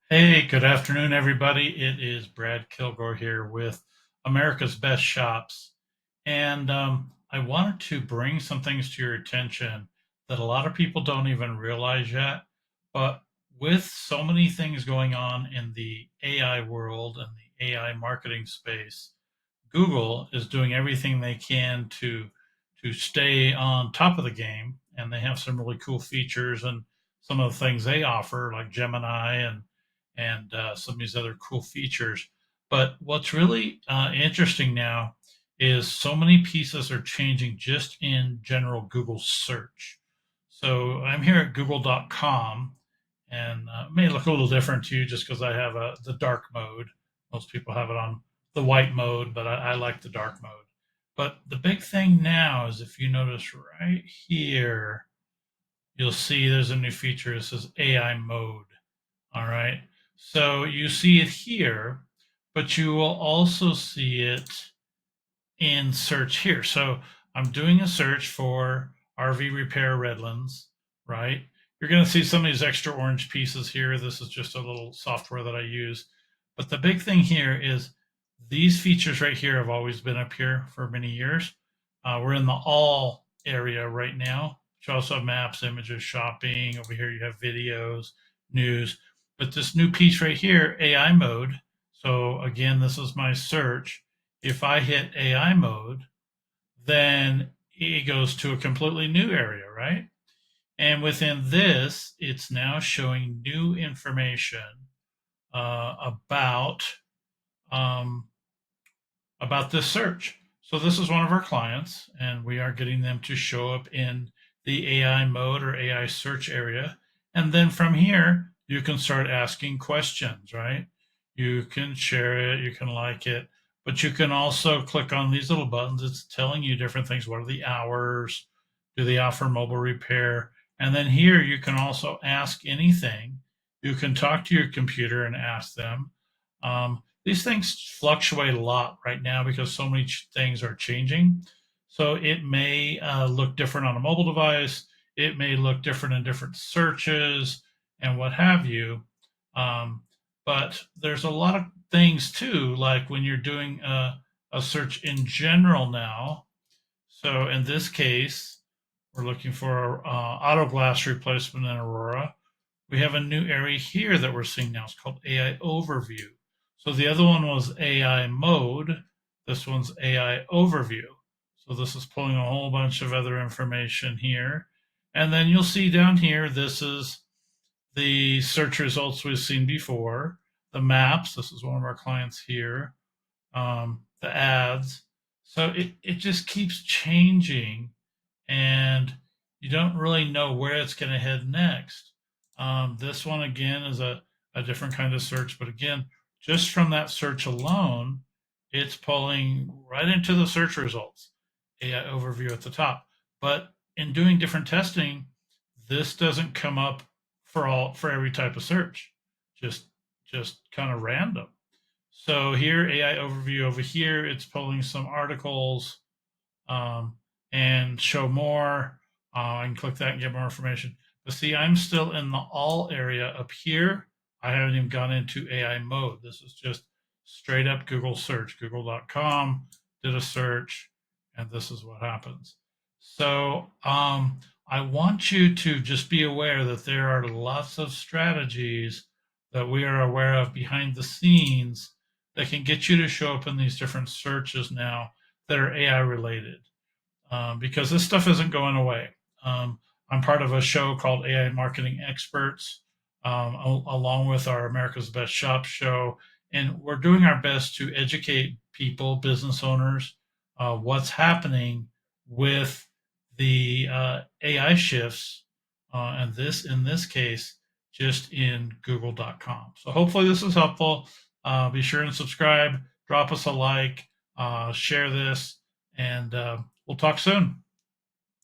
Hey, good afternoon, everybody. It is Brad Killgore here with America's Best Shops. And I wanted to bring some things to your attention that a lot of people don't even realize yet. But with so many things going on in the AI world and the AI marketing space, Google is doing everything they can to stay on top of the game, and they have some really cool features and some of the things they offer, like Gemini and some of these other cool features. But what's really interesting now is so many pieces are changing just in general Google search. So I'm here at google.com, and it may look a little different to you just because I have the dark mode. Most people have it on the white mode, but I like the dark mode. But the big thing now is if you notice right here, you'll see there's a new feature. It says AI mode. All right. So you see it here, but you will also see it in search here. So I'm doing a search for RV repair Redlands, right? You're going to see some of these extra orange pieces here. This is just a little software that I use. But the big thing here is these features right here have always been up here for many years. We're in the all area right now, which also have maps, images, shopping. Over here, you have videos, news. But this new piece right here, AI mode. So again, this is my search. If I hit AI mode, then it goes to a completely new area, right? And within this, it's now showing new information uh, um, about this search. So this is one of our clients, and we are getting them to show up in the AI mode or AI search area. And then from here, you can start asking questions, right? You can share it, you can like it, but you can also click on these little buttons. It's telling you different things. What are the hours? Do they offer mobile repair? And then here, you can also ask anything. You can talk to your computer and ask them. These things fluctuate a lot right now because so many things are changing. So it may look different on a mobile device. It may look different in different searches and what have you. Um, but there's a lot of things too, like when you're doing a search in general now. So in this case, we're looking for auto glass replacement in Aurora. We have a new area here that we're seeing now. It's called AI overview. So the other one was AI mode. This one's AI overview. So this is pulling a whole bunch of other information here. And then you'll see down here, this is the search results we've seen before, the maps. This is one of our clients here, the ads. So it just keeps changing, and you don't really know where it's going to head next. This one, again, is a different kind of search, but again, just from that search alone, it's pulling right into the search results, AI overview at the top. But in doing different testing, this doesn't come up for every type of search, just just kind of random. So here, AI overview over here, it's pulling some articles um, and show more. I can click that and get more information. But see, I'm still in the all area up here. I haven't even gone into AI mode. This is just straight up Google search, google.com, did a search, and this is what happens. So I want you to just be aware that there are lots of strategies that we are aware of behind the scenes that can get you to show up in these different searches now that are AI related, because this stuff isn't going away. I'm part of a show called AI Marketing Experts, along with our America's Best Shop show, and we're doing our best to educate people, business owners, what's happening with the AI shifts, and this in this case just in google.com. So hopefully this is helpful. Be sure and subscribe, drop us a like, share this, and we'll talk soon.